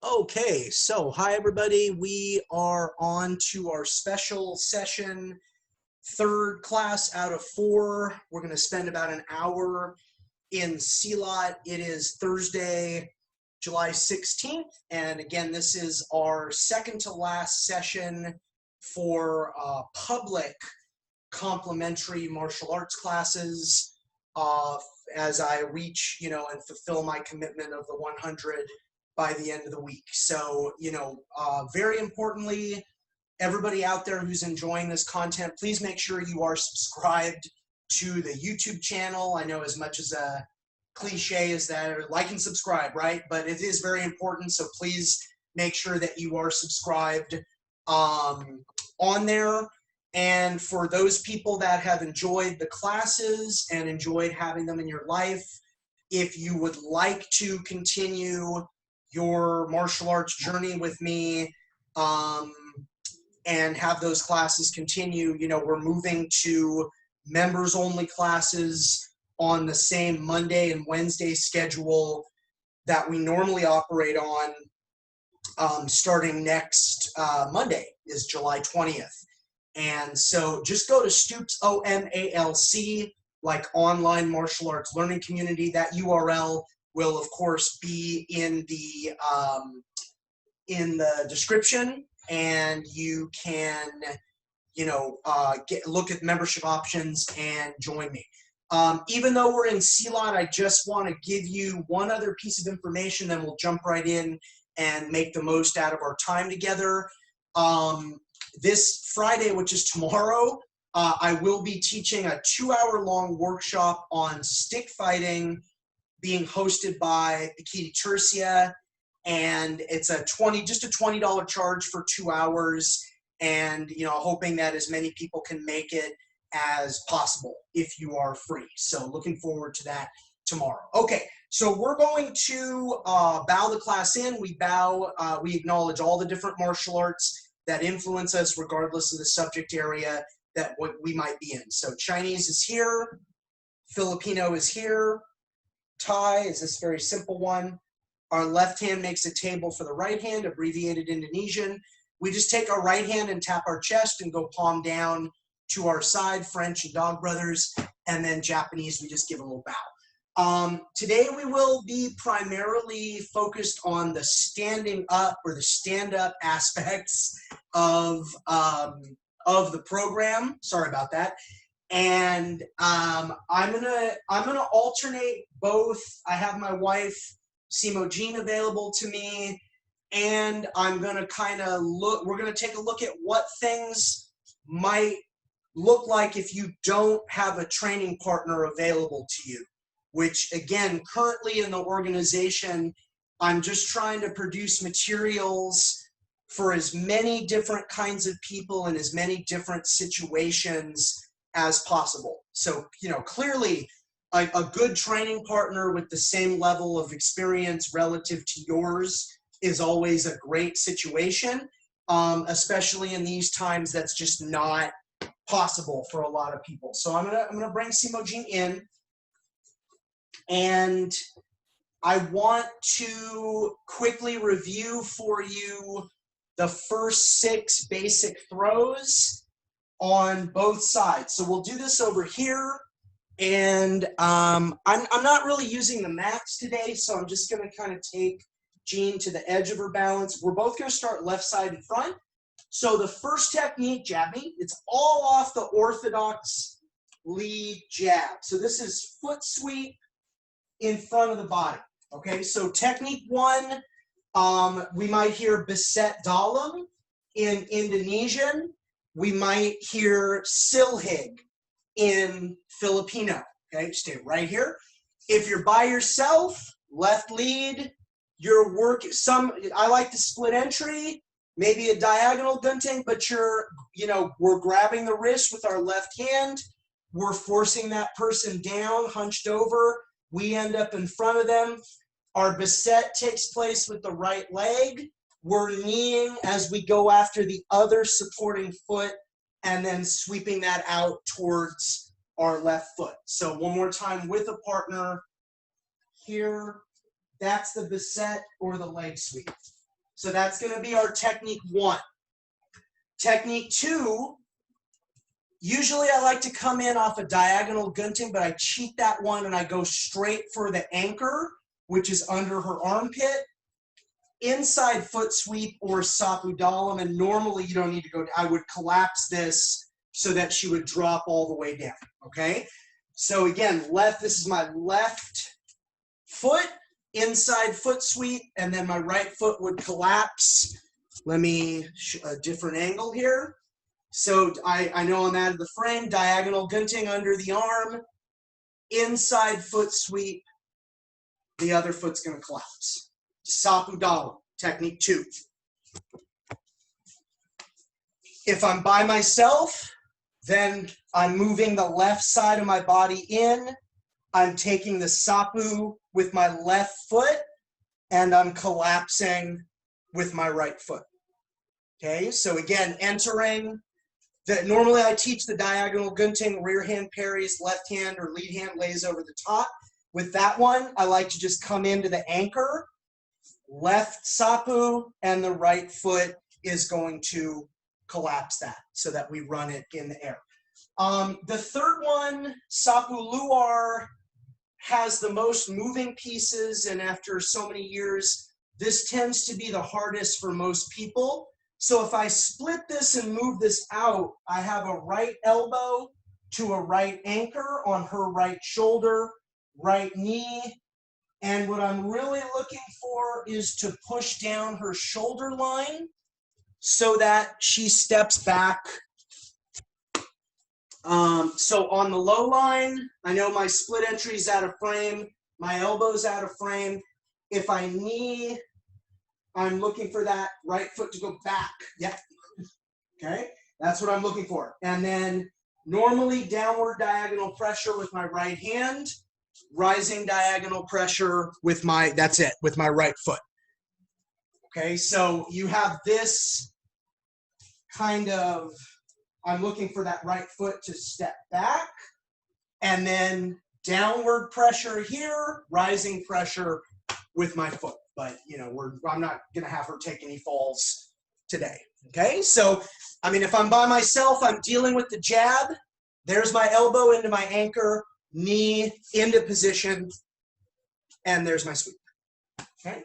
Okay, so hi everybody. We are on to our special session, third class out of four. We're going to spend about an hour in Silat. It is Thursday, July 16th. And again, this is our second to last session for public complimentary martial arts classes uh, as I reach, and fulfill my commitment of the 100 by the end of the week. So, very importantly, everybody out there who's enjoying this content, please make sure you are subscribed to the YouTube channel. I know as much as a cliche as that, or like and subscribe, right? But it is very important. So please make sure that you are subscribed on there. And for those people that have enjoyed the classes and enjoyed having them in your life, if you would like to continue your martial arts journey with me and have those classes continue, we're moving to members only classes on the same Monday and Wednesday schedule that we normally operate on, starting next Monday is July 20th. And so just go to Stoops, OMALC, like online martial arts learning community. That URL will, of course, be in the description, and you can, look at membership options and join me. Even though we're in Silat, I just want to give you one other piece of information, then we'll jump right in and make the most out of our time together. This Friday, which is tomorrow, I will be teaching a 2-hour-long workshop on stick fighting, being hosted by Bikini Tercia, and it's just a $20 charge for 2 hours, and hoping that as many people can make it as possible if you are free. So looking forward to that tomorrow. Okay, so we're going to bow the class in. We acknowledge all the different martial arts that influence us regardless of the subject area that we might be in. So Chinese is here, Filipino is here, Thai is this very simple one. Our left hand makes a table for the right hand, abbreviated Indonesian. We just take our right hand and tap our chest and go palm down to our side, French and Dog Brothers, and then Japanese, we just give a little bow. Today we will be primarily focused on the standing up or the stand-up aspects of the program. Sorry about that. And I'm gonna alternate both. I have my wife Simo Jean available to me, and I'm gonna we're gonna take a look at what things might look like if you don't have a training partner available to you, which again, currently in the organization, I'm just trying to produce materials for as many different kinds of people in as many different situations as possible. So, clearly a good training partner with the same level of experience relative to yours is always a great situation, especially in these times that's just not possible for a lot of people. So I'm gonna bring Simo Jean in, and I want to quickly review for you the first 6 basic throws on both sides. So we'll do this over here, and I'm not really using the mats today, so I'm just gonna kind of take Jean to the edge of her balance. We're both gonna start left side in front. So the first technique, jab me, it's all off the orthodox lead jab. So this is foot sweep in front of the body. Okay, so technique 1, we might hear beset dalam in Indonesian. We might hear silhig in Filipino. Okay, stay right here. If you're by yourself, left lead, your work, I like to split entry, maybe a diagonal gunting, but we're grabbing the wrist with our left hand. We're forcing that person down, hunched over. We end up in front of them. Our beset takes place with the right leg. We're kneeing as we go after the other supporting foot and then sweeping that out towards our left foot. So one more time with a partner here. That's the beset or the leg sweep. So that's going to be our technique 1. Technique 2, usually I like to come in off a diagonal gunting, but I cheat that one and I go straight for the anchor, which is under her armpit, inside foot sweep or sapudalam. And normally you don't need to go, I would collapse this so that she would drop all the way down, okay? So again, this is my left foot, inside foot sweep, and then my right foot would collapse. Let me, a different angle here. So I know I'm out of the frame, diagonal gunting under the arm, inside foot sweep, the other foot's gonna collapse. Sapudalam, technique 2. If I'm by myself, then I'm moving the left side of my body in, I'm taking the sapu with my left foot, and I'm collapsing with my right foot. Okay, so again, entering, normally I teach the diagonal gunting, rear hand parries, left hand or lead hand lays over the top. With that one, I like to just come into the anchor, left sapu, and the right foot is going to collapse that so that we run it in the air. The third one, sapu luar, has the most moving pieces, and after so many years, this tends to be the hardest for most people. So if I split this and move this out, I have a right elbow to a right anchor on her right shoulder, right knee, and what I'm really looking for is to push down her shoulder line so that she steps back. So on the low line, I know my split entry is out of frame, my elbow's out of frame. If I knee, I'm looking for that right foot to go back. Yep. Okay, that's what I'm looking for. And then normally downward diagonal pressure with my right hand, rising diagonal pressure with my, that's it, with my right foot. Okay, so you have this kind of, I'm looking for that right foot to step back, and then downward pressure here, rising pressure with my foot. But you know, I'm not gonna have her take any falls today. Okay, so I mean, if I'm by myself, I'm dealing with the jab. There's my elbow into my anchor, knee into position, and there's my sweep. Okay.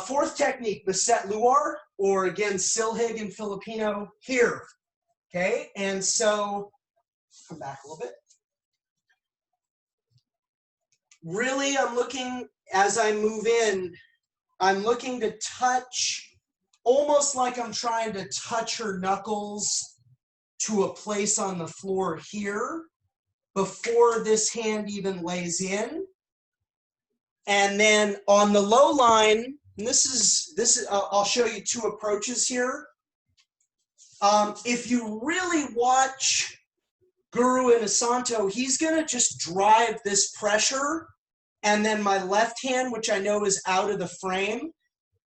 Fourth technique, beset luar, or again, silhig in Filipino, here. Okay, and so come back a little bit. Really, I'm looking, as I move in, I'm looking to touch, almost like I'm trying to touch her knuckles to a place on the floor here before this hand even lays in. And then on the low line, and this is I'll show you two approaches here. If you really watch Guru Inosanto, he's gonna just drive this pressure, and then my left hand, which I know is out of the frame,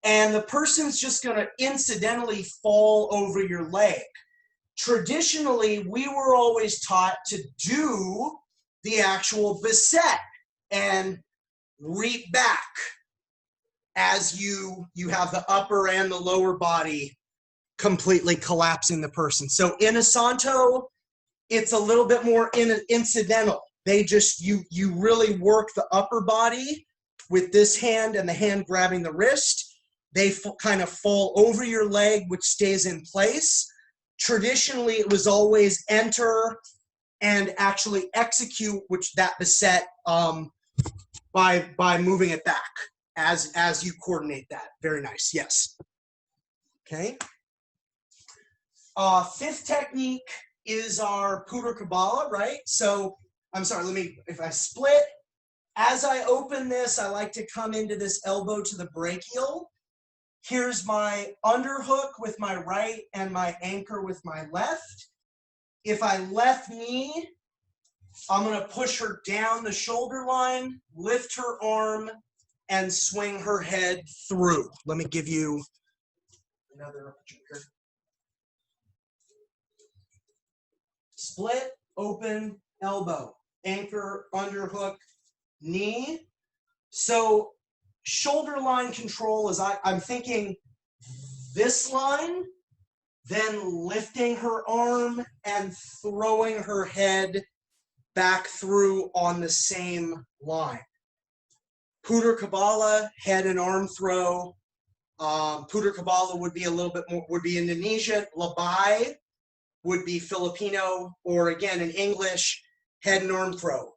and the person's just gonna incidentally fall over your leg. Traditionally, we were always taught to do the actual beset and reap back as you have the upper and the lower body completely collapsing the person. So in Inosanto, it's a little bit more incidental. They just, you really work the upper body with this hand and the hand grabbing the wrist. They kind of fall over your leg, which stays in place. Traditionally, it was always enter and actually execute, which that beset by moving it back as you coordinate that. Very nice, yes. Okay. Fifth technique is our Puder Kabbalah, right? So, I'm sorry, if I split, as I open this, I like to come into this elbow to the brachial. Here's my underhook with my right and my anchor with my left. If I left knee, I'm gonna push her down the shoulder line, lift her arm, and swing her head through. Let me give you another here. Split, open, elbow, anchor, underhook, knee. So shoulder line control is I'm thinking this line, then lifting her arm and throwing her head back through on the same line. Puter Kabbalah, head and arm throw. Puter Kabbalah would be a little bit more, would be Indonesian. Labay would be Filipino, or again in English, head and arm throw.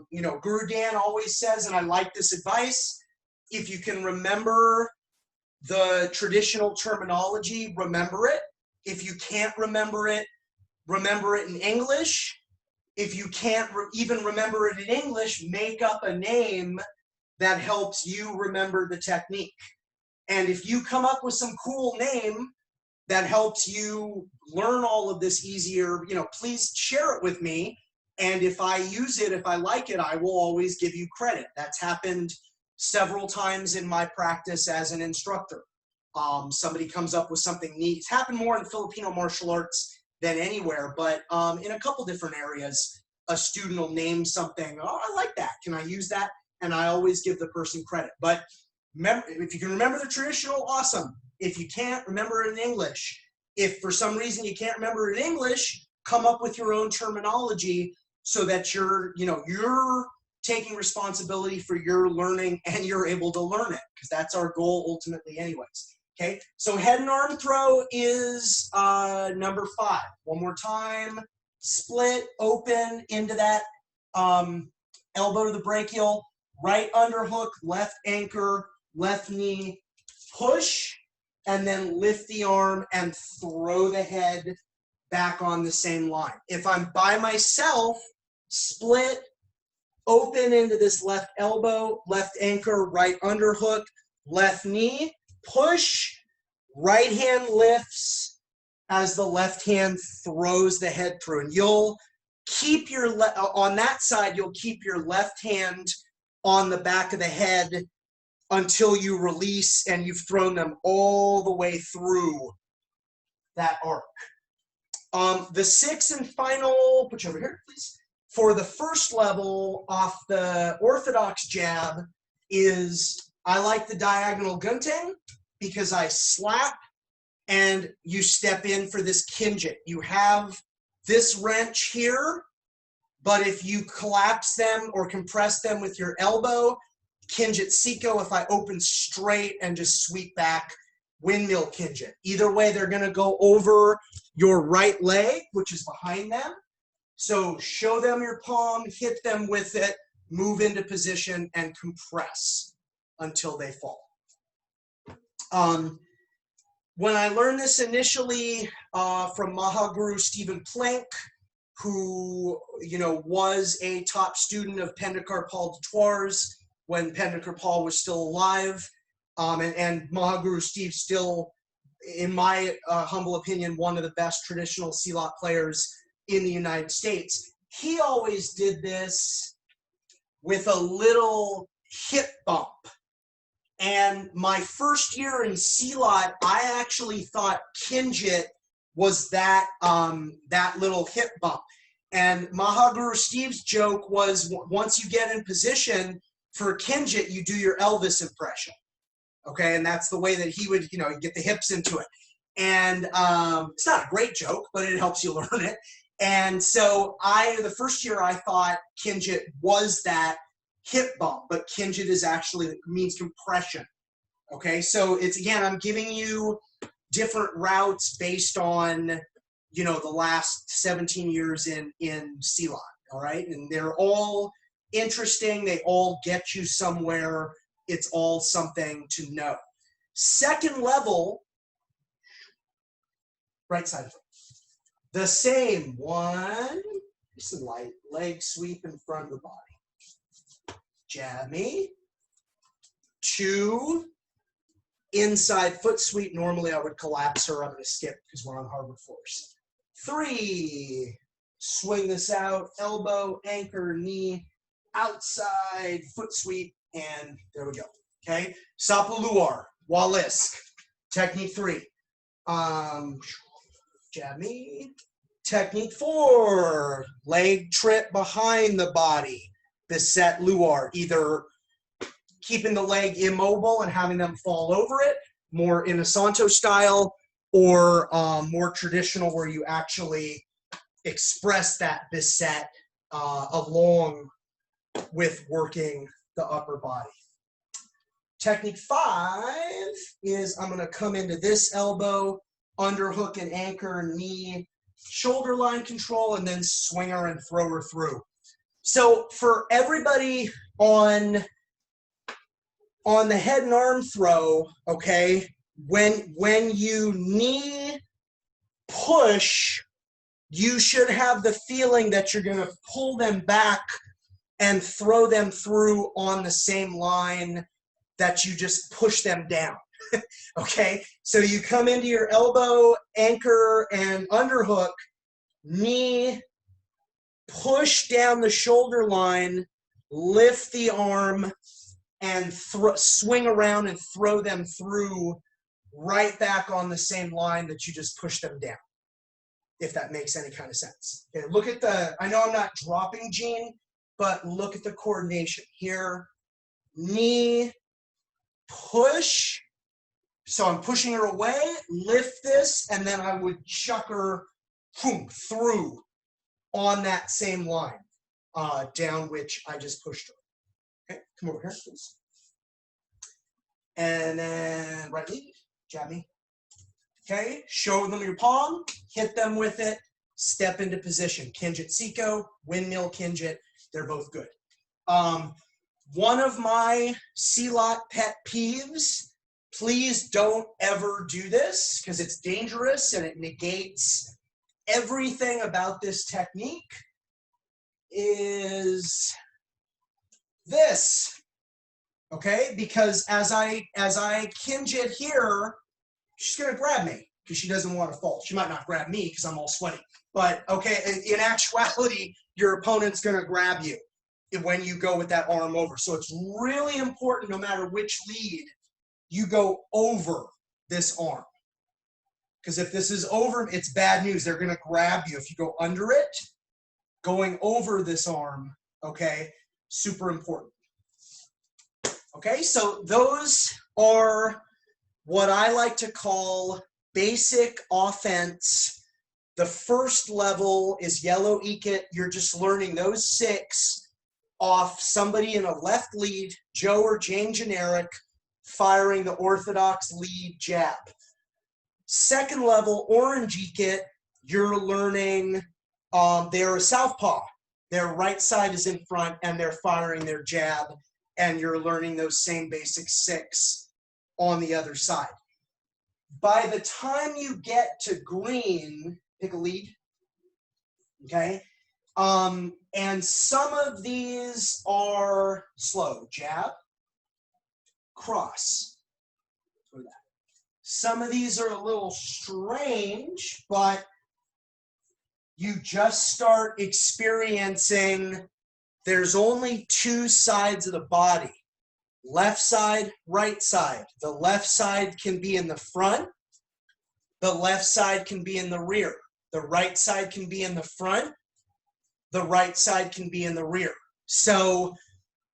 You know, Guru Dan always says, and I like this advice, if you can remember the traditional terminology, remember it. If you can't remember it in English. If you can't even remember it in English, make up a name that helps you remember the technique. And if you come up with some cool name that helps you learn all of this easier, you know, please share it with me. And if I use it, if I like it, I will always give you credit. That's happened several times in my practice as an instructor. Somebody comes up with something neat. It's happened more in Filipino martial arts than anywhere, but in a couple different areas, a student will name something, oh, I like that, can I use that? And I always give the person credit. But remember, if you can remember the traditional, awesome. If you can't, remember it in English. If for some reason you can't remember it in English, come up with your own terminology so that you're taking responsibility for your learning and you're able to learn it, because that's our goal ultimately anyways. Okay, so head and arm throw is number 5. One more time, split, open into that elbow to the brachial, right underhook, left anchor, left knee, push, and then lift the arm and throw the head back on the same line. If I'm by myself, split, open into this left elbow, left anchor, right underhook, left knee, push, right hand lifts as the left hand throws the head through. And you'll keep your, on that side, you'll keep your left hand on the back of the head until you release and you've thrown them all the way through that arc. The 6th and final, put you over here, please. For the first level off the orthodox jab is, I like the diagonal gunting because I slap and you step in for this kinjit. You have this wrench here, but if you collapse them or compress them with your elbow, kinjit siko, if I open straight and just sweep back, windmill kinjit. Either way, they're gonna go over your right leg, which is behind them. So show them your palm, hit them with it, move into position, and compress until they fall. When I learned this initially from Mahaguru Stephen Plank, who was a top student of Pendekar Paul Dutoir's when Pendekar Paul was still alive, and Mahaguru Steve still, in my humble opinion, one of the best traditional Silat players in the United States. He always did this with a little hip bump. And my first year in Silat, I actually thought kinjit was that, that little hip bump. And Mahaguru Steve's joke was, once you get in position for kinjit, you do your Elvis impression. Okay, and that's the way that he would, get the hips into it. And it's not a great joke, but it helps you learn it. And so the first year I thought kinjit was that hip bump, but kinjit is actually, means compression. Okay, so it's, again, I'm giving you different routes based on, the last 17 years in Silat, all right? And they're all interesting. They all get you somewhere. It's all something to know. Second level, right side of it. The same one, just a light leg sweep in front of the body. Jab me. 2, inside foot sweep. Normally I would collapse her. I'm going to skip because we're on harbor force. 3, swing this out, elbow, anchor, knee, outside foot sweep, and there we go. Okay, Sapu Luar, Walisk, technique 3. Jab me. Technique 4, leg trip behind the body. Beset Luar, either keeping the leg immobile and having them fall over it, more in a Santo style, or more traditional where you actually express that bisette along with working the upper body. Technique 5 is I'm going to come into this elbow, underhook and anchor, knee, shoulder line control, and then swing her and throw her through. So for everybody on the head and arm throw, okay, when you knee push, you should have the feeling that you're going to pull them back and throw them through on the same line that you just push them down. Okay, so you come into your elbow, anchor, and underhook, knee, push down the shoulder line, lift the arm, and swing around and throw them through right back on the same line that you just pushed them down, if that makes any kind of sense. Okay, look at the, I know I'm not dropping Gene, but look at the coordination here. Knee, push. So I'm pushing her away, lift this, and then I would chuck her through on that same line down which I just pushed her. Okay, come over here, please. And then right lead, jab me. Okay, show them your palm, hit them with it, step into position. Kinjit Siko, windmill Kinjit, they're both good. One of my Silat pet peeves, please don't ever do this because it's dangerous and it negates everything about this technique, is this. Okay, because as I Kinjit here, she's gonna grab me because she doesn't want to fall. She might not grab me because I'm all sweaty. But okay, in actuality, your opponent's gonna grab you when you go with that arm over. So it's really important, no matter which lead, you go over this arm. Because if this is over, it's bad news. They're gonna grab you. If you go under it, going over this arm, okay, super important. Okay, so those are what I like to call basic offense. The first level is yellow ikit. You're just learning those 6 off somebody in a left lead, Joe or Jane generic, firing the orthodox lead jab. Second level, orange ikit, you're learning, they're a southpaw. Their right side is in front and they're firing their jab, and you're learning those same basic 6 on the other side. By the time you get to green, pick a lead, okay? And some of these are slow. Jab, cross. Some of these are a little strange, but you just start experiencing there's only 2 sides of the body. Left side, right side. The left side can be in the front. The left side can be in the rear. The right side can be in the front. The right side can be in the rear. So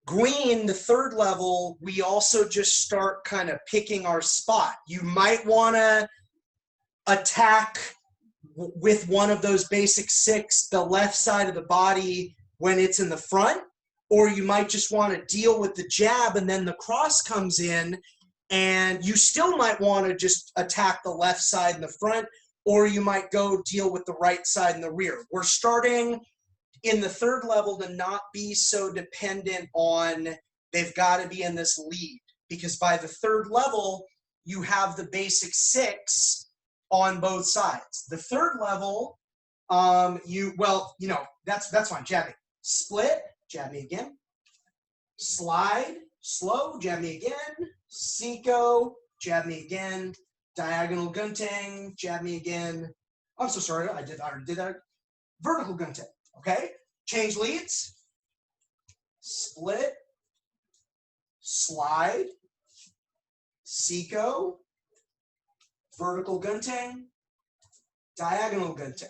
green, the third level, we also just start kind of picking our spot. You might want to attack with one of those basic 6, the left side of the body when it's in the front, or you might just want to deal with the jab and then the cross comes in, and you still might want to just attack the left side in the front, or you might go deal with the right side in the rear. We're starting in the third level to not be so dependent on they've got to be in this lead, because by the third level, you have the basic 6 on both sides. The third level, that's fine, jab me. Split, jab me again. Slide, slow, jab me again. Siko, jab me again. Diagonal gunting, jab me again. I'm so sorry, I already did that. Vertical gunting, okay? Change leads. Split, slide, Siko, vertical gunting, diagonal gunting.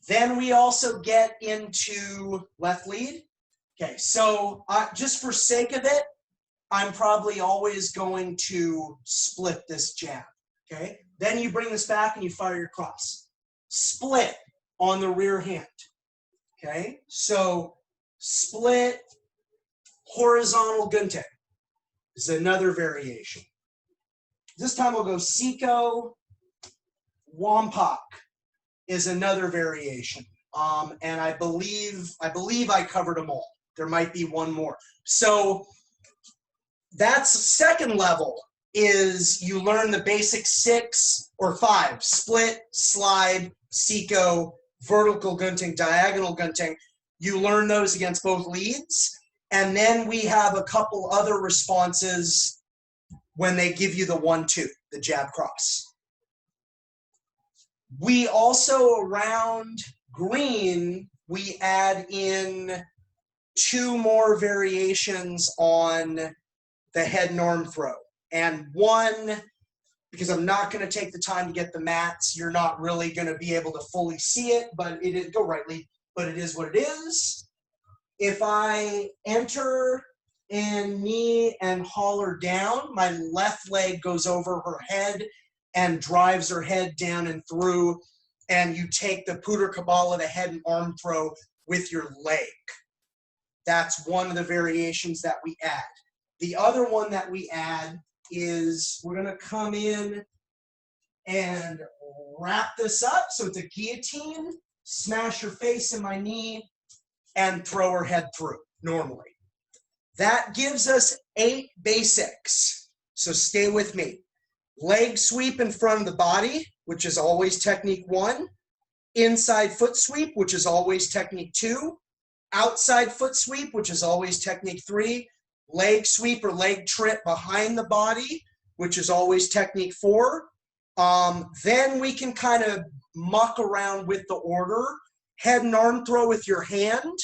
Then we also get into left lead. Okay, so just for sake of it, I'm probably always going to split this jab, okay? Then you bring this back and you fire your cross. Split on the rear hand, okay? So split, horizontal gunting is another variation. This time we'll go Siko, Wampak is another variation. And I believe I covered them all. There might be one more. So that's second level, is you learn the basic 6 or 5, split, slide, Siko, vertical gunting, diagonal gunting. You learn those against both leads. And then we have a couple other responses when they give you the 1-2, the jab cross. We also, around green, we add in 2 more variations on the head and arm throw. And one, because I'm not going to take the time to get the mats, you're not really going to be able to fully see it, but it is, go rightly, but it is what it is. If I enter and knee and holler down, my left leg goes over her head and drives her head down and through, and you take the Puder Kabbalah, the head and arm throw with your leg. That's one of the variations that we add. The other one that we add is we're going to come in and wrap this up. So it's a guillotine, smash her face in my knee, and throw her head through normally. That gives us 8 basics. So stay with me. Leg sweep in front of the body, which is always technique 1. Inside foot sweep, which is always technique 2. Outside foot sweep, which is always technique 3. Leg sweep or leg trip behind the body, which is always technique 4. Then we can kind of muck around with the order. Head and arm throw with your hand.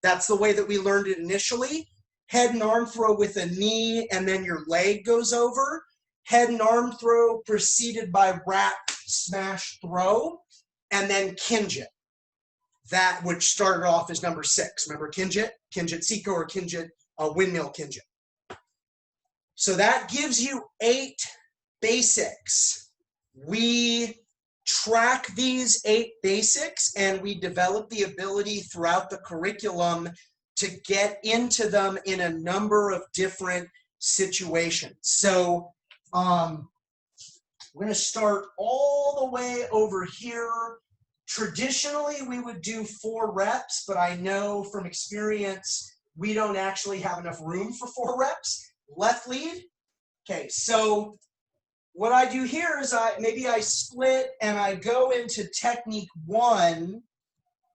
That's the way that we learned it initially. Head and arm throw with a knee, and then your leg goes over. Head and arm throw preceded by wrap, smash, throw, and then Kinjit. That which started off as number 6. Remember Kinjit? Kinjit Siko or Kinjit, windmill Kinjit. So that gives you 8 basics. We track these 8 basics, and we develop the ability throughout the curriculum to get into them in a number of different situations. So we're going to start all the way over here. Traditionally, we would do 4 reps, but I know from experience, we don't actually have enough room for 4 reps. Left lead. Okay, so what I do here is maybe I split and I go into technique 1,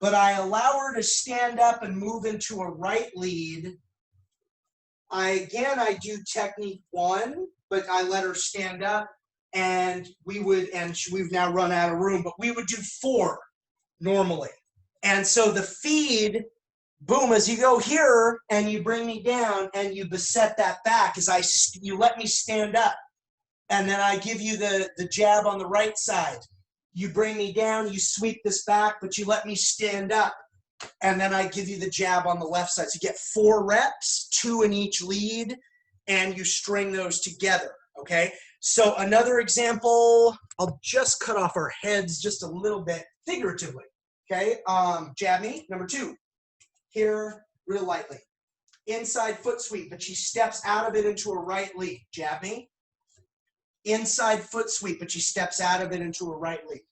but I allow her to stand up and move into a right lead. I do technique 1, but I let her stand up, and we've now run out of room, but we would do 4 normally. And so the feed, boom, as you go here and you bring me down and you beset that back, you let me stand up, and then I give you the jab on the right side. You bring me down, you sweep this back, but you let me stand up, and then I give you the jab on the left side. So you get 4 reps, 2 in each lead, and you string those together, okay? So another example, I'll just cut off our heads just a little bit figuratively, okay? Jab me, number 2. Here, real lightly. Inside foot sweep, but she steps out of it into a right lead. Jab me. Inside foot sweep, but she steps out of it into a right lead.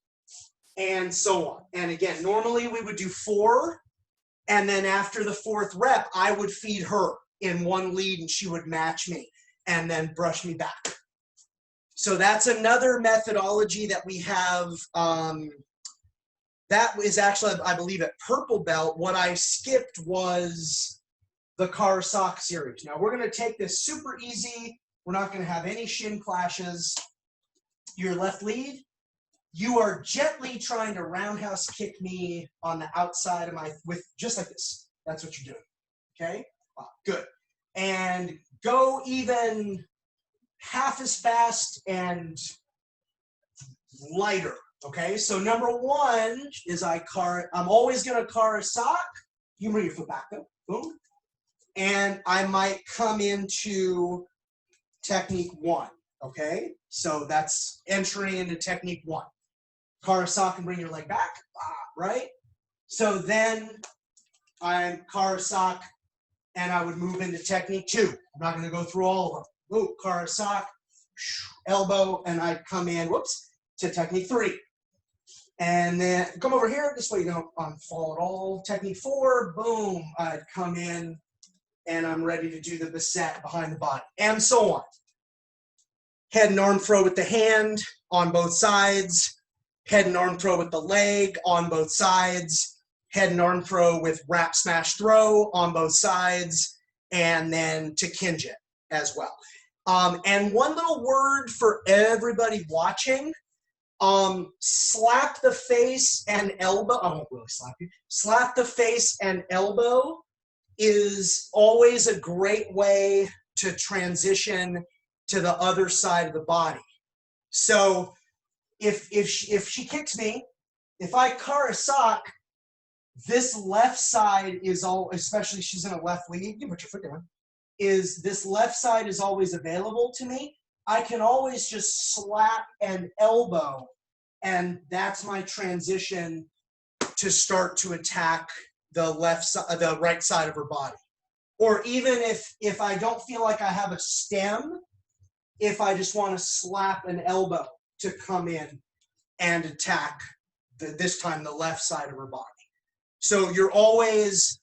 And so on. And again, normally we would do 4, and then after the 4th rep, I would feed her in one lead, and she would match me and then brush me back. So that's another methodology that we have. That is actually, I believe, at purple belt. What I skipped was the Kawasaki series. Now we're going to take this super easy. We're not going to have any shin clashes. Your left lead. You are gently trying to roundhouse kick me on the outside of with just like this. That's what you're doing. Okay? Good. And go even half as fast and lighter. Okay? So number 1 is I'm always going to Kawasaki. You bring your foot back up. Boom. and I might come into technique 1, okay? So that's entering into technique 1. Karasaka, and bring your leg back, right? So then I'm Karasaka, and I would move into technique 2. I'm not gonna go through all of them. Ooh, Karasaka, elbow, and I'd come in, whoops, to technique 3. And then come over here, this way you don't fall at all. Technique 4, boom, I'd come in, and I'm ready to do the beset behind the body, and so on. Head and arm throw with the hand on both sides, head and arm throw with the leg on both sides, head and arm throw with wrap smash throw on both sides, and then to kinjit as well. And one little word for everybody watching, slap the face and elbow. I won't really slap you. Slap the face and elbow is always a great way to transition to the other side of the body. So if she kicks me, if I Karasaka, this left side is all, especially she's in a left lead, you put your foot down, is this left side is always available to me. I can always just slap and elbow, and that's my transition to start to attack the left side, the right side of her body. Or even if I don't feel like I have a stem, if I just want to slap an elbow to come in and attack this time the left side of her body. So you're always,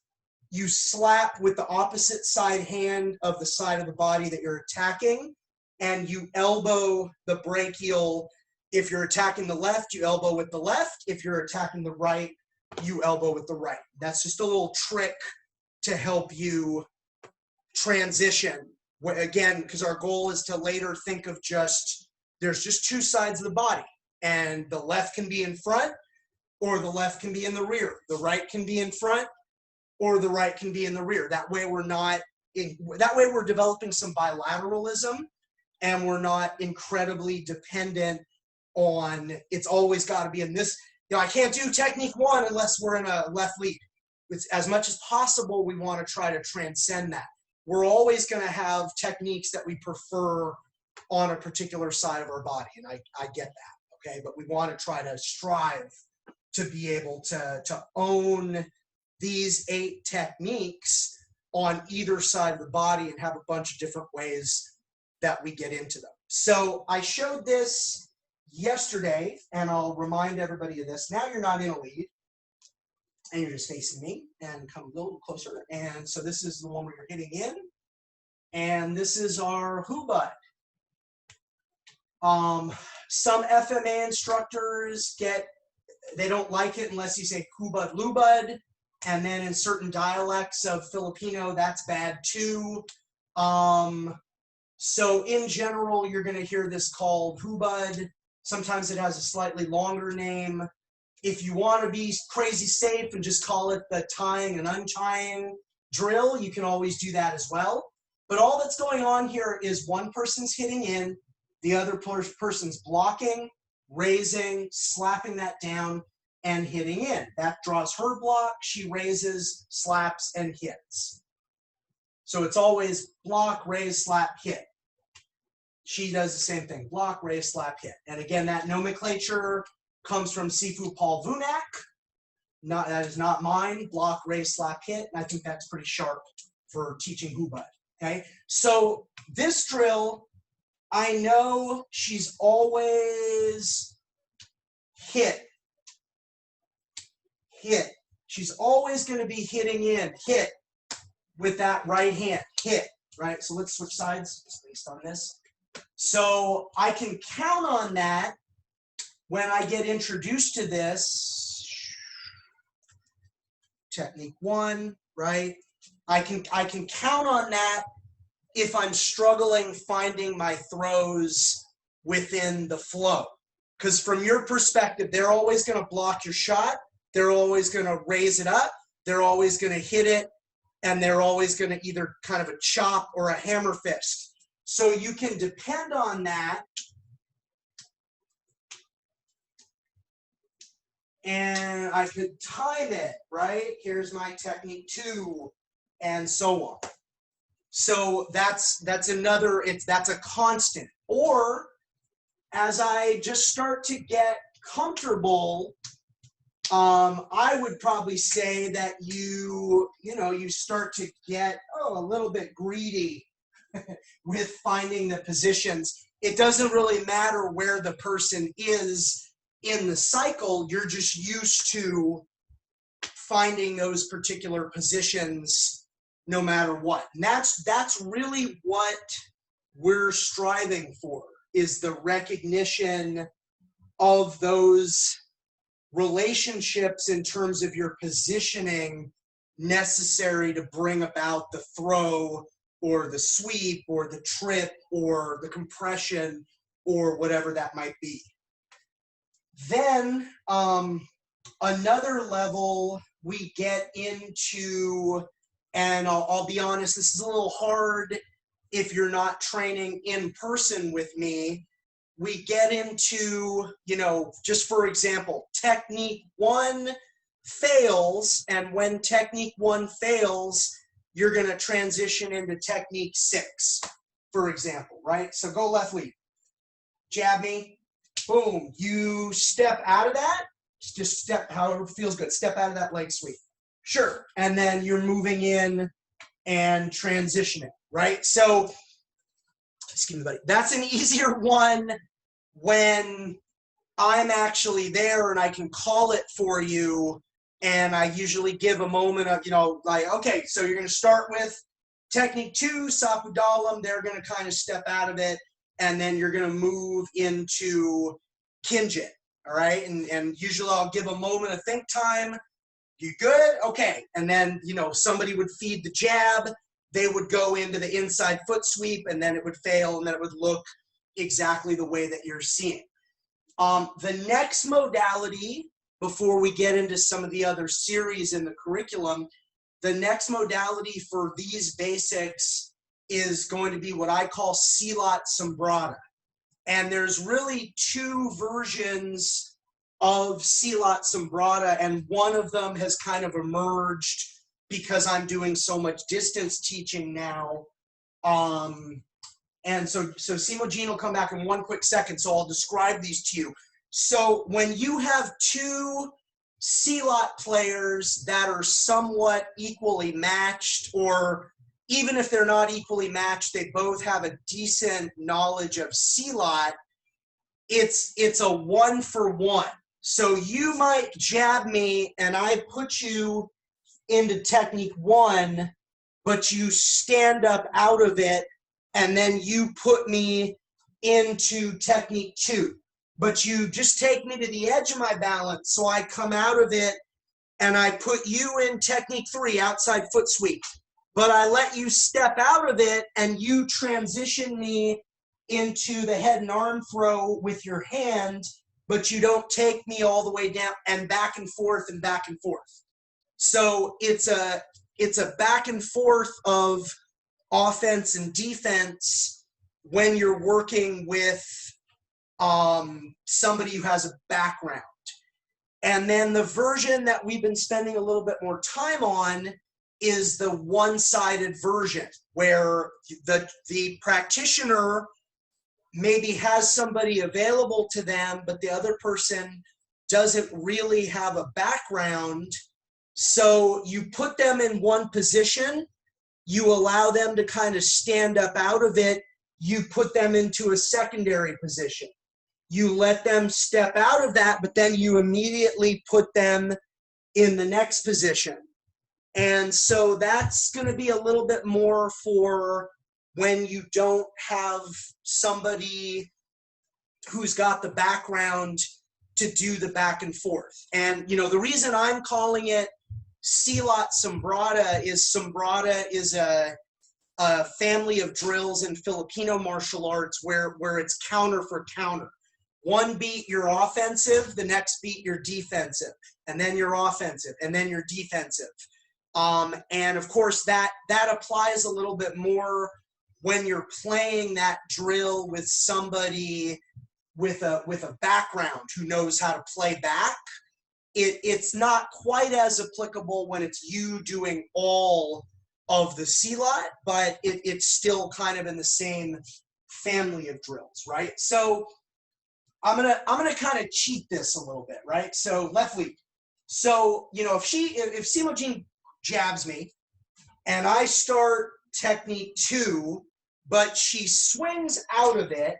you slap with the opposite side hand of the side of the body that you're attacking, and you elbow the brachial. If you're attacking the left, you elbow with the left. If you're attacking the right, you elbow with the right. That's just a little trick to help you transition. Again, because our goal is to later think of just, there's just two sides of the body, and the left can be in front or the left can be in the rear. The right can be in front or the right can be in the rear. That way we're not, that way we're developing some bilateralism, and we're not incredibly dependent on, it's always got to be in this. You know, I can't do technique 1 unless we're in a left lead. It's, as much as possible, we want to try to transcend that. We're always going to have techniques that we prefer on a particular side of our body, and I get that, okay? But we want to try to strive to be able to own these 8 techniques on either side of the body and have a bunch of different ways that we get into them. So I showed this yesterday, and I'll remind everybody of this. Now you're not in a lead, and you're just facing me, and come a little closer. And so this is the one where you're hitting in, and this is our hubud. Some FMA instructors they don't like it unless you say hubud lubud, and then in certain dialects of Filipino, that's bad too. So in general, you're going to hear this called hubud. Sometimes it has a slightly longer name. If you want to be crazy safe and just call it the tying and untying drill, you can always do that as well. But all that's going on here is one person's hitting in, the other person's blocking, raising, slapping that down, and hitting in. That draws her block, she raises, slaps, and hits. So it's always block, raise, slap, hit. She does the same thing, block, raise, slap, hit. And again, that nomenclature comes from Sifu Paul Vunak. That is not mine, block, raise, slap, hit. And I think that's pretty sharp for teaching hubud, okay? So this drill, I know she's always hit. She's always going to be hitting in, hit with that right hand, hit, right? So let's switch sides based on this. So I can count on that when I get introduced to this. Technique 1, right? I can count on that if I'm struggling finding my throws within the flow. Because from your perspective, they're always going to block your shot. They're always going to raise it up. They're always going to hit it. And they're always going to either kind of a chop or a hammer fist. So you can depend on that. And I could time it, right? Here's my technique 2, and so on. So that's another, that's a constant. Or as I just start to get comfortable, I would probably say that you start to get a little bit greedy with finding the positions. It doesn't really matter where the person is in the cycle. You're just used to finding those particular positions no matter what. And that's really what we're striving for, is the recognition of those relationships in terms of your positioning necessary to bring about the throw or the sweep or the trip or the compression or whatever that might be. Then another level we get into, and I'll be honest, this is a little hard if you're not training in person with me. We get into, just for example, technique 1 fails, and when technique 1 fails, you're going to transition into technique 6, for example, right? So go left lead, jab me, boom, you step out of that, just step however feels good, step out of that leg sweep, sure, and then you're moving in and transitioning, right? So, excuse me, buddy, that's an easier one when I'm actually there and I can call it for you, and I usually give a moment of, like, okay, so you're going to start with technique 2, Sapudalam, they're going to kind of step out of it, and then you're going to move into Kinjit, all right? And usually I'll give a moment of think time. You good? Okay. And then, somebody would feed the jab, they would go into the inside foot sweep, and then it would fail, and then it would look exactly the way that you're seeing. The next modality, before we get into some of the other series in the curriculum, the next modality for these basics is going to be what I call Silat Sambrata. And there's really 2 versions of Silat Sambrata, and one of them has kind of emerged because I'm doing so much distance teaching now. And so Simogene will come back in one quick second, so I'll describe these to you. So when you have 2 Silat players that are somewhat equally matched, or even if they're not equally matched, they both have a decent knowledge of Silat, it's a 1-for-1. So you might jab me and I put you into technique 1, but you stand up out of it, and then you put me into technique 2. But you just take me to the edge of my balance, so I come out of it and I put you in technique 3, outside foot sweep. But I let you step out of it and you transition me into the head and arm throw with your hand, but you don't take me all the way down, and back and forth and back and forth. So it's a back and forth of offense and defense when you're working with somebody who has a background. And then the version that we've been spending a little bit more time on is the one-sided version, where the practitioner maybe has somebody available to them, but the other person doesn't really have a background. So you put them in one position, you allow them to kind of stand up out of it, you put them into a secondary position. You let them step out of that, but then you immediately put them in the next position. And so that's going to be a little bit more for when you don't have somebody who's got the background to do the back and forth. And, the reason I'm calling it Silat Sambrata is a family of drills in Filipino martial arts where it's counter for counter. One beat you're offensive, the next beat you're defensive, and then you're offensive, and then you're defensive. And of course that applies a little bit more when you're playing that drill with somebody with a background who knows how to play back. It's not quite as applicable when it's you doing all of the Silat, but it's still kind of in the same family of drills, right? So I'm gonna kind of cheat this a little bit, right? So left lead. So if Simo Jean jabs me and I start technique 2, but she swings out of it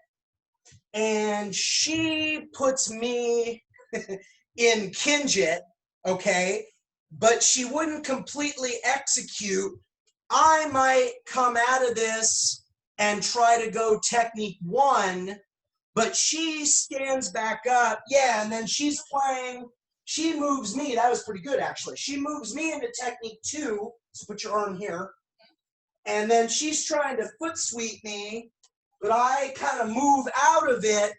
and she puts me in Kinjit, okay, but she wouldn't completely execute, I might come out of this and try to go technique 1, but she stands back up, yeah, and then she's playing, she moves me, that was pretty good actually, she moves me into technique 2, so put your arm here, and then she's trying to foot sweep me, but I kind of move out of it,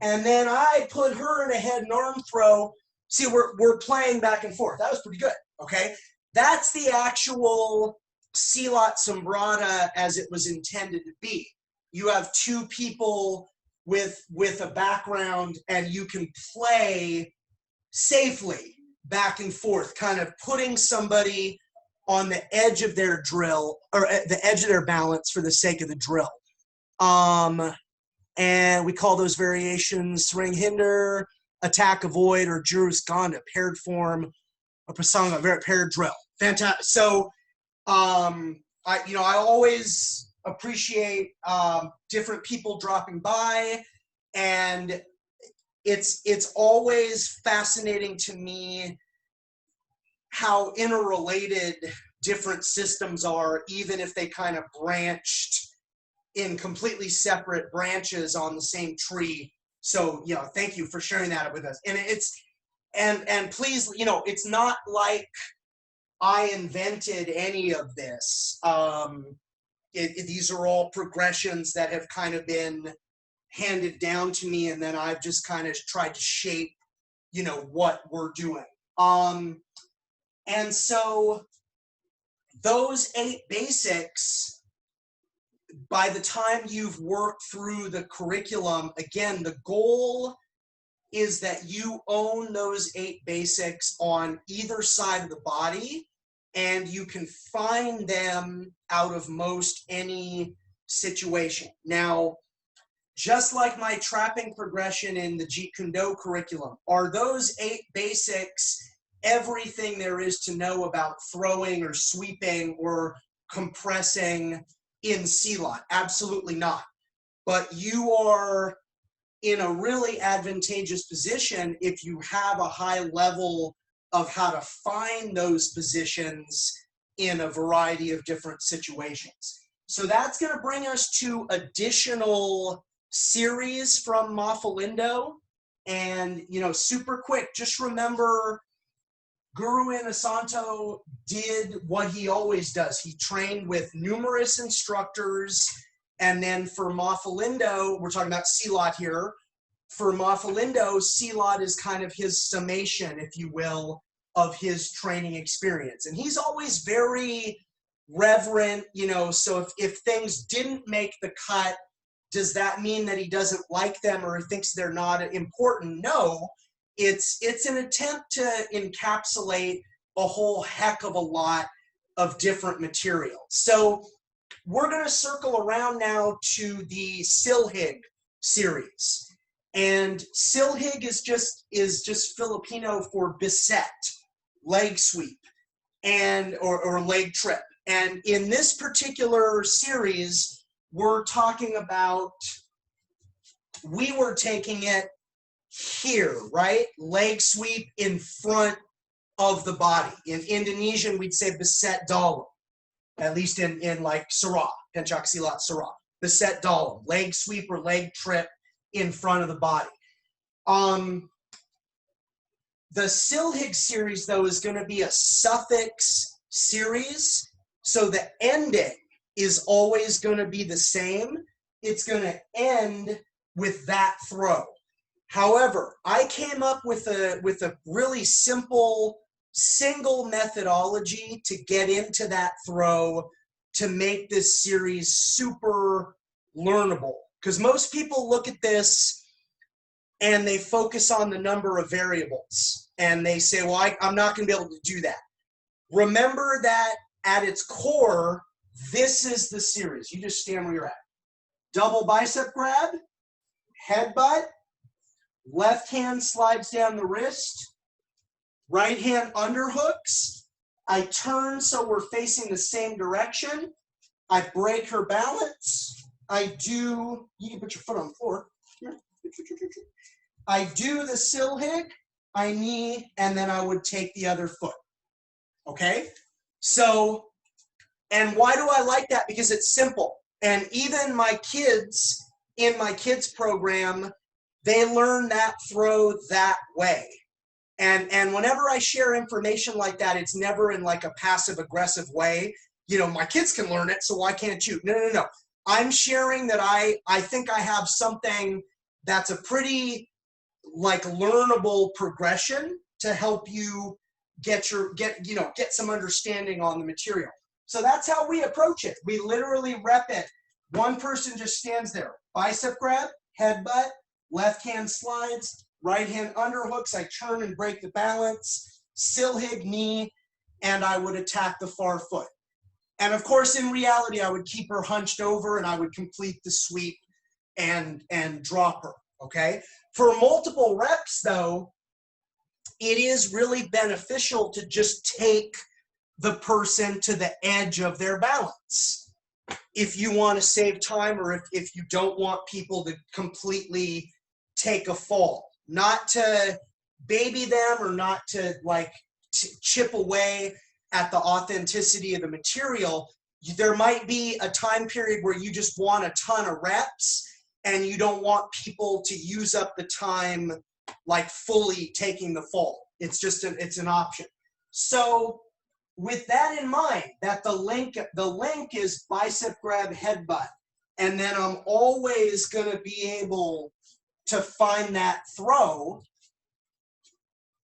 and then I put her in a head and arm throw. See, we're playing back and forth. That was pretty good, okay? That's the actual Silat Sombrata as it was intended to be. You have 2 people with a background, and you can play safely back and forth, kind of putting somebody on the edge of their drill, or the edge of their balance for the sake of the drill. And we call those variations Ring Hinder, Attack Avoid, or Jurus Ganda, paired form, or Prasanga, very paired drill. Fantastic. So I always appreciate different people dropping by, and it's always fascinating to me how interrelated different systems are, even if they kind of branched in completely separate branches on the same tree. So, thank you for sharing that with us. And and please, it's not like I invented any of this. These are all progressions that have kind of been handed down to me, and then I've just kind of tried to shape, what we're doing. And so those 8 basics, by the time you've worked through the curriculum, again, the goal is that you own those 8 basics on either side of the body, and you can find them out of most any situation. Now, just like my trapping progression in the Jeet Kune Do curriculum, are those 8 basics everything there is to know about throwing or sweeping or compressing in Silat? Absolutely not. But you are in a really advantageous position if you have a high level of how to find those positions in a variety of different situations. So that's going to bring us to additional series from Mafalindo. And, super quick, just remember, Guru Inasanto did what he always does. He trained with numerous instructors, and then for Mafalindo, we're talking about Silat here. For Mafalindo, Silat is kind of his summation, if you will, of his training experience. And he's always very reverent, so if things didn't make the cut, does that mean that he doesn't like them or he thinks they're not important? No. It's an attempt to encapsulate a whole heck of a lot of different material. So we're going to circle around now to the Silhig series. And Silhig is just Filipino for beset, leg sweep, and or leg trip. And in this particular series, we're talking about, we were taking it here, right? Leg sweep in front of the body. In Indonesian, we'd say beset dalam, at least in like Sarah, Pencak Silat Sarah. Beset dalam, leg sweep or leg trip in front of the body. The Silhig series, though, is going to be a suffix series. So the ending is always going to be the same. It's going to end with that throw. However, I came up with a really simple single methodology to get into that throw to make this series super learnable. Because most people look at this and they focus on the number of variables. And they say, well, I'm not going to be able to do that. Remember that at its core, this is the series. You just stand where you're at. Double bicep grab, headbutt, left hand slides down the wrist, right hand underhooks. I turn so we're facing the same direction. I break her balance. I do, you can put your foot on the floor. I do the silhig, I knee, and then I would take the other foot. Okay? So, and why do I like that? Because it's simple. And even my kids, in my kids program, they learn that throw that way. And whenever I share information like that, it's never in like a passive aggressive way. You know, my kids can learn it, so why can't you? No, no, no. I'm sharing that I think I have something that's a pretty like learnable progression to help you get some understanding on the material. So that's how we approach it. We literally rep it. One person just stands there. Bicep grab, headbutt, left hand slides, right hand underhooks. I turn and break the balance, silhig knee, and I would attack the far foot. And of course, in reality, I would keep her hunched over and I would complete the sweep and drop her, okay? For multiple reps, though, it is really beneficial to just take the person to the edge of their balance. If you want to save time or if you don't want people to completely take a fall. Not to baby them or not to like chip away at the authenticity of the material. There might be a time period where you just want a ton of reps and you don't want people to use up the time like fully taking the fall. It's just it's an option. So with that in mind, that the link is bicep grab headbutt, and then I'm always going to be able to find that throw.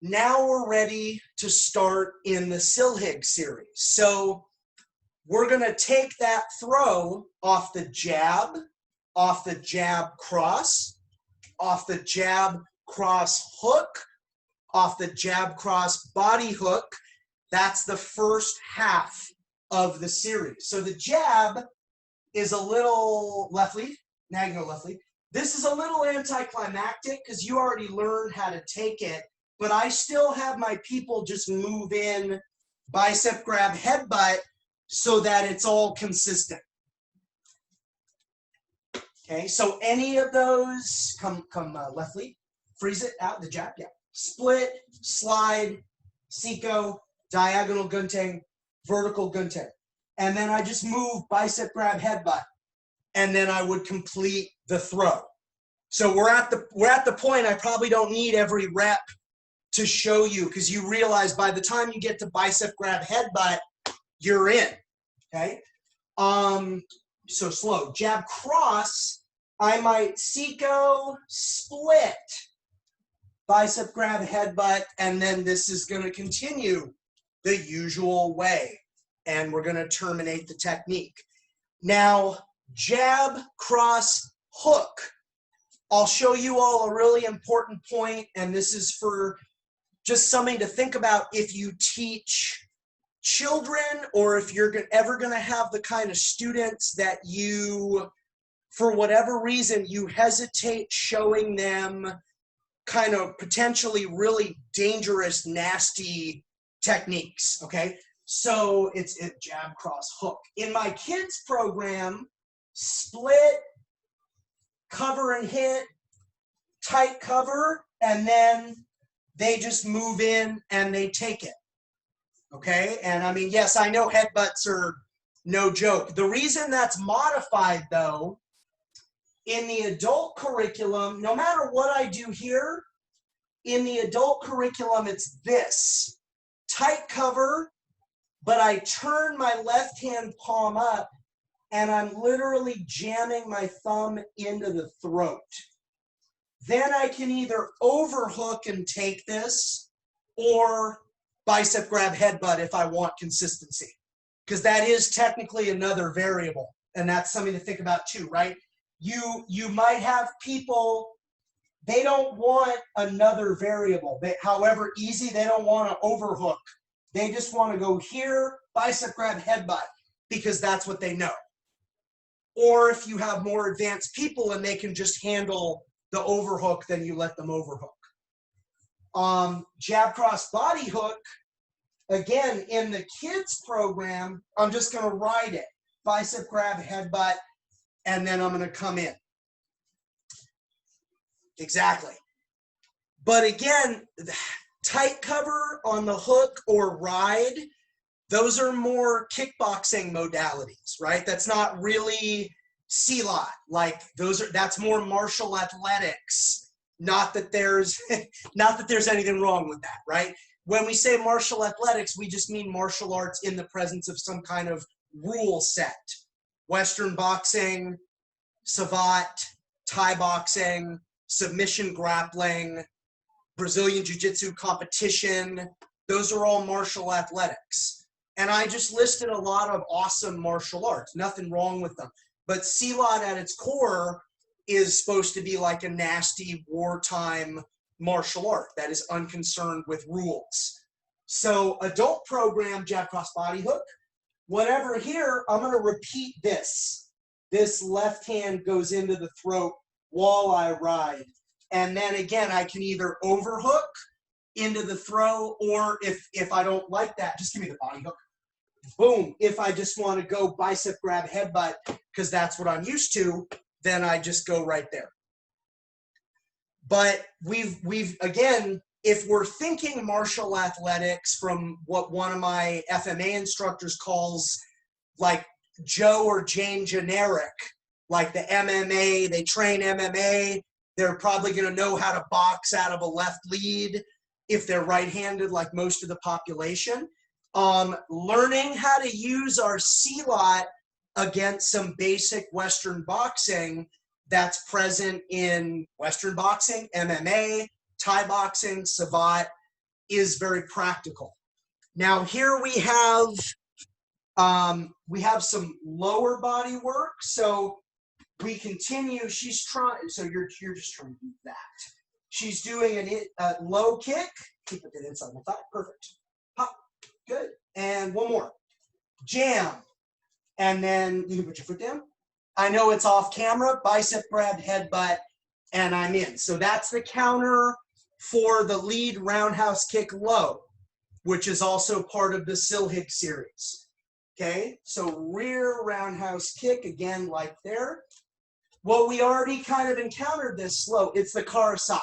Now we're ready to start in the silhig series. So we're going to take that throw off the jab cross, off the jab cross hook, off the jab cross body hook. That's the first half of the series. So the jab is a little left lead, diagonal left lead. This is a little anticlimactic because you already learned how to take it, but I still have my people just move in bicep grab headbutt so that it's all consistent. Okay, so any of those, come left lead, freeze it out, the jab, yeah. Split, slide, Seiko, diagonal gunting, vertical gunting. And then I just move bicep grab headbutt, and then I would complete the throw. So we're at the point I probably don't need every rep to show you, because you realize by the time you get to bicep grab headbutt, you're in. Okay. So slow. Jab cross, I might Seiko, split, bicep grab headbutt, and then this is going to continue the usual way. And we're going to terminate the technique. Now, jab, cross, hook. I'll show you all a really important point, and this is for just something to think about if you teach children or if you're ever going to have the kind of students that you, for whatever reason, you hesitate showing them kind of potentially really dangerous, nasty techniques, okay? So it's jab, cross, hook. In my kids program, split, cover and hit, tight cover, and then they just move in and they take it, okay? And I mean, yes, I know headbutts are no joke. The reason that's modified, though, in the adult curriculum, no matter what I do here, in the adult curriculum, it's this. Tight cover, but I turn my left hand palm up and I'm literally jamming my thumb into the throat. Then I can either overhook and take this or bicep grab headbutt if I want consistency, because that is technically another variable, and that's something to think about too, right? You might have people, they don't want another variable. However easy, they don't want to overhook. They just want to go here, bicep grab, headbutt, because that's what they know. Or if you have more advanced people and they can just handle the overhook, then you let them overhook. Jab cross body hook, again, in the kids program, I'm just going to ride it. Bicep grab, headbutt, and then I'm going to come in. Exactly. But again, tight cover on the hook or ride, those are more kickboxing modalities, right? That's not really Silat. Like that's more martial athletics. Not that there's anything wrong with that, right? When we say martial athletics, we just mean martial arts in the presence of some kind of rule set. Western boxing, Savate, Thai boxing, submission grappling, Brazilian jiu-jitsu competition, those are all martial athletics. And I just listed a lot of awesome martial arts, nothing wrong with them. But Silat at its core is supposed to be like a nasty wartime martial art that is unconcerned with rules. So adult program, jab cross body hook, whatever here, I'm gonna repeat this. This left hand goes into the throat while I ride. And then again, I can either overhook into the throw, or if I don't like that, just give me the body hook. Boom. If I just want to go bicep grab headbutt, because that's what I'm used to, then I just go right there. But we've again, if we're thinking martial athletics from what one of my FMA instructors calls like Joe or Jane generic, like the MMA, they train MMA, they're probably going to know how to box out of a left lead if they're right-handed like most of the population. Learning how to use our Silat against some basic Western boxing that's present in Western boxing, MMA, Thai boxing, Savate is very practical. Now here we have some lower body work. So we continue. She's trying. So you're just trying to do that. She's doing a low kick. Keep it to the inside of my thigh. Perfect. Pop. Good. And one more. Jam. And then you can put your foot down. I know it's off camera. Bicep grab, headbutt, and I'm in. So that's the counter for the lead roundhouse kick low, which is also part of the Silhig series. Okay, so rear roundhouse kick, again, like there. Well, we already kind of encountered this slow. It's the Karasak.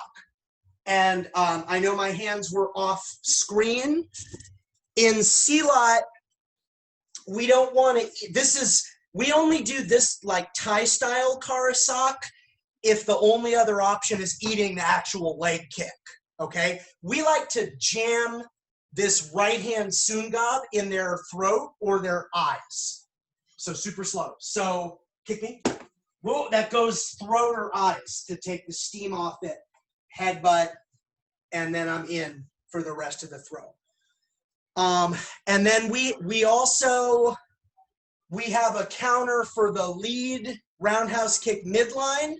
And I know my hands were off screen. In Silat, we don't want to, we only do this like Thai style Karasak if the only other option is eating the actual leg kick, okay? We like to jam this right hand sungab in their throat or their eyes. So super slow. So kick me. Whoa, that goes throat or eyes to take the steam off it. Headbutt, and then I'm in for the rest of the throw. And then we have a counter for the lead roundhouse kick midline,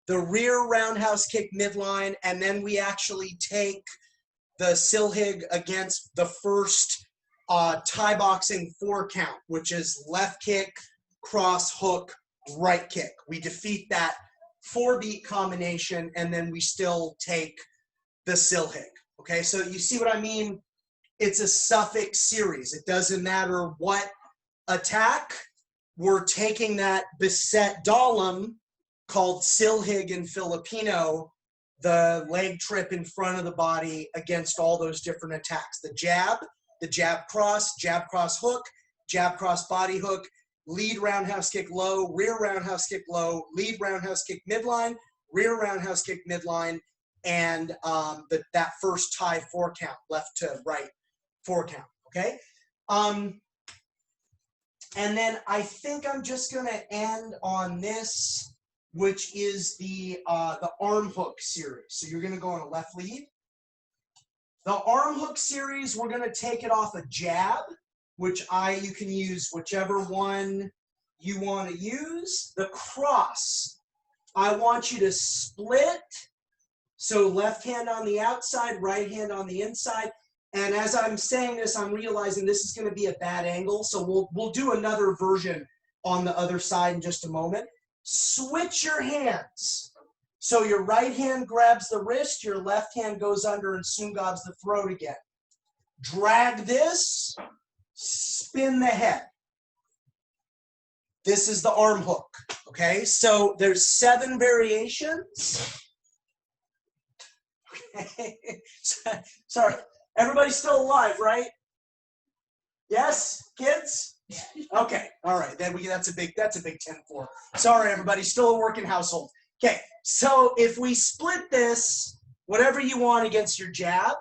the rear roundhouse kick midline, and then we actually take the Silhig against the first Thai boxing 4 count, which is left kick, cross hook, right kick. We defeat that 4-beat combination, and then we still take the Silhig. Okay, so you see what I mean? It's a suffix series. It doesn't matter what attack. We're taking that beset dalam called Silhig in Filipino, the leg trip in front of the body against all those different attacks. The jab cross hook, jab cross body hook, lead roundhouse kick low, rear roundhouse kick low, lead roundhouse kick midline, rear roundhouse kick midline, and that first Thai 4 count, left to right 4 count, okay? And then I think I'm just gonna end on this, which is the arm hook series. So you're gonna go on a left lead. The arm hook series, we're gonna take it off a jab, which you can use whichever one you want to use. The cross, I want you to split. So left hand on the outside, right hand on the inside. And as I'm saying this, I'm realizing this is going to be a bad angle. So we'll do another version on the other side in just a moment. Switch your hands. So your right hand grabs the wrist, your left hand goes under and sungabs the throat again. Drag this, spin the head. This is the arm hook, okay? So there's 7 variations. Okay. Sorry, everybody's still alive, right? Yes, kids? Okay, all right, then that's a big 10-4. Sorry, everybody, still a working household. Okay, so if we split this, whatever you want against your jab,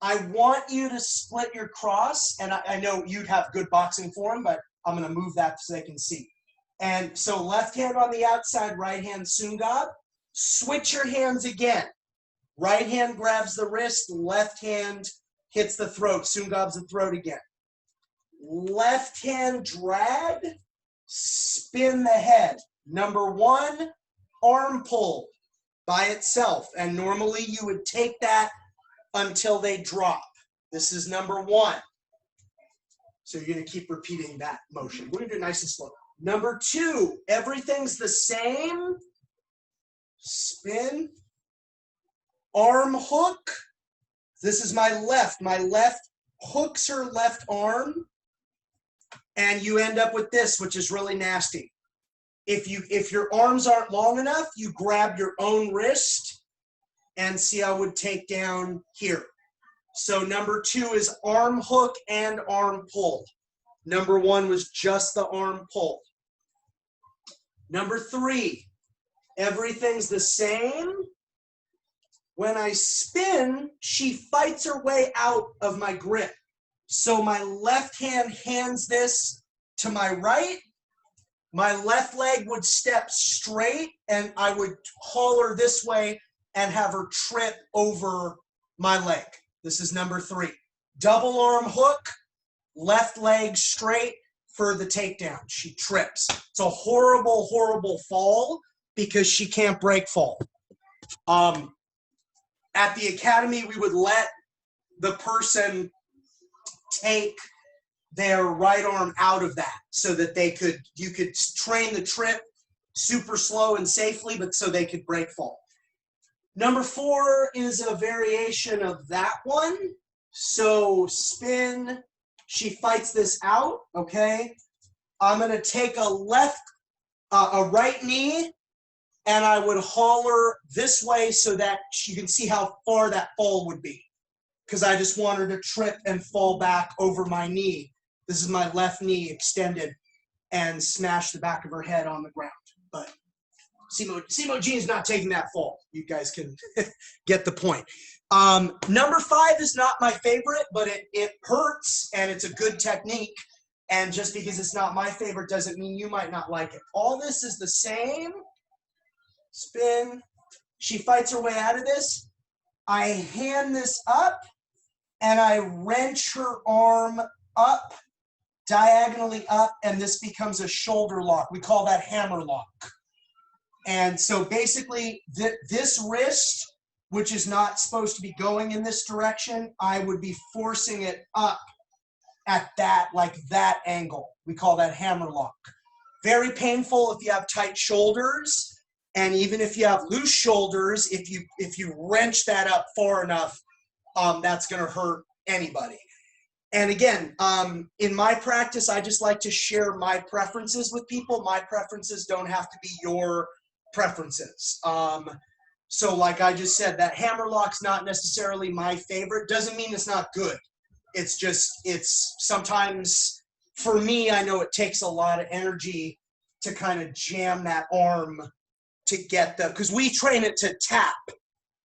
I want you to split your cross, and I know you'd have good boxing form, but I'm going to move that so they can see. And so left hand on the outside, right hand sungab. Switch your hands again. Right hand grabs the wrist, left hand hits the throat, sungabs the throat again. Left hand drag, spin the head. Number 1, arm pull by itself. And normally you would take that until they drop. This is number 1. So you're going to keep repeating that motion. We're going to do it nice and slow. Number 2, everything's the same. Spin. Arm hook. This is my left. My left hooks her left arm. And you end up with this, which is really nasty. If your arms aren't long enough, you grab your own wrist and see I would take down here. So number 2 is arm hook and arm pull. Number 1 was just the arm pull. Number 3, everything's the same. When I spin, she fights her way out of my grip. So my left hand hands this to my right. My left leg would step straight, and I would haul her this way and have her trip over my leg. This is number 3. Double arm hook, left leg straight for the takedown. She trips. It's a horrible, horrible fall because she can't break fall. At the academy, we would let the person take their right arm out of that so that you could train the trip super slow and safely, but so they could break fall. Number 4 is a variation of that one. So spin, she fights this out, okay? I'm gonna take a right knee, and I would haul her this way so that you can see how far that fall would be. Because I just want her to trip and fall back over my knee. This is my left knee extended and smash the back of her head on the ground. But Simo Jean's not taking that fall. You guys can get the point. Number 5 is not my favorite, but it hurts and it's a good technique. And just because it's not my favorite doesn't mean you might not like it. All this is the same. Spin. She fights her way out of this. I hand this up and I wrench her arm up, diagonally up, and this becomes a shoulder lock. We call that hammer lock. And so basically this wrist, which is not supposed to be going in this direction, I would be forcing it up at that, like that angle. We call that hammer lock. Very painful if you have tight shoulders. And even if you have loose shoulders, if you wrench that up far enough, that's going to hurt anybody. And again, in my practice, I just like to share my preferences with people. My preferences don't have to be your preferences. So like I just said, that hammer lock's not necessarily my favorite. Doesn't mean it's not good. It's just, it's sometimes, for me, I know it takes a lot of energy to kind of jam that arm to get because we train it to tap,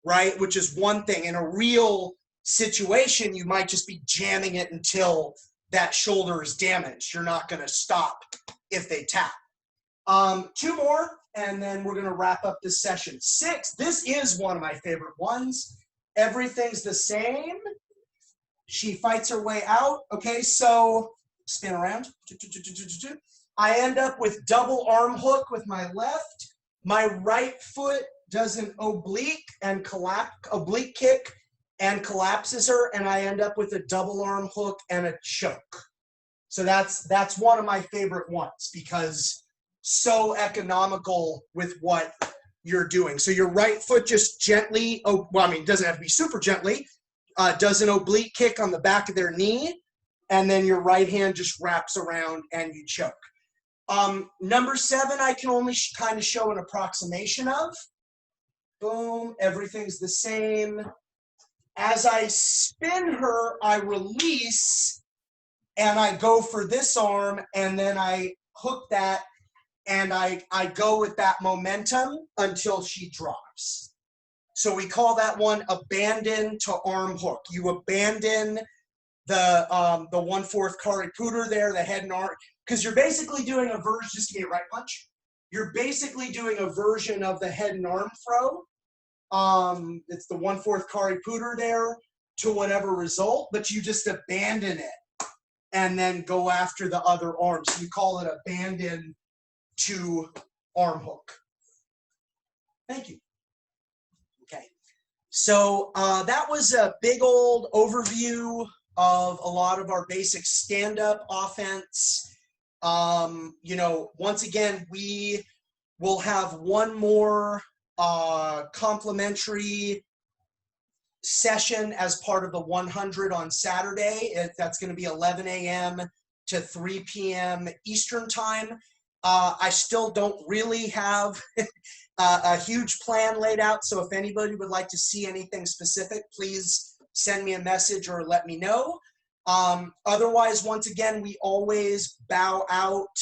right? Which is one thing. In a real situation, you might just be jamming it until that shoulder is damaged. You're not going to stop if they tap. 2 more, and then we're going to wrap up this session. 6, this is one of my favorite ones. Everything's the same. She fights her way out. Okay, so spin around. I end up with double arm hook with my left. My right foot does an oblique and oblique kick and collapses her, and I end up with a double arm hook and a choke. So that's one of my favorite ones because so economical with what you're doing. So your right foot just gently, oh, well, I mean, it doesn't have to be super gently, does an oblique kick on the back of their knee, and then your right hand just wraps around and you choke. Number 7, I can only kind of show an approximation of. Boom, everything's the same. As I spin her, I release, and I go for this arm, and then I hook that, and I go with that momentum until she drops. So we call that one abandon to arm hook. You abandon the 1/4 kari puder there, the head and arm, because you're basically doing a version, just to get it right punch, you're basically doing a version of the head and arm throw. It's the 1/4 kari puder there to whatever result, but you just abandon it and then go after the other arm. So we call it abandon to arm hook. Thank you. Okay, so that was a big old overview of a lot of our basic stand-up offense. You know, once again, we will have one more complimentary session as part of the 100 on Saturday. That's going to be 11 a.m. to 3 p.m. Eastern time. I still don't really have a huge plan laid out, so if anybody would like to see anything specific, please send me a message or let me know. Otherwise, once again, we always bow out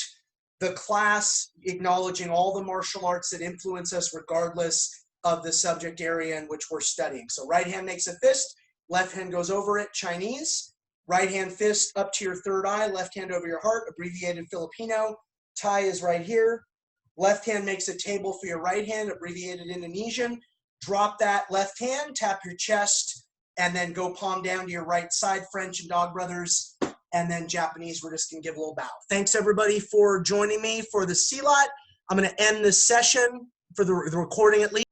the class, acknowledging all the martial arts that influence us regardless of the subject area in which we're studying. So right hand makes a fist, left hand goes over it, Chinese. Right hand fist up to your third eye, left hand over your heart, abbreviated Filipino. Thai is right here. Left hand makes a table for your right hand, abbreviated Indonesian. Drop that left hand, tap your chest, and then go palm down to your right side, French and Dog Brothers. And then Japanese, we're just gonna give a little bow. Thanks everybody for joining me for the Silat. I'm gonna end this session for the recording at least.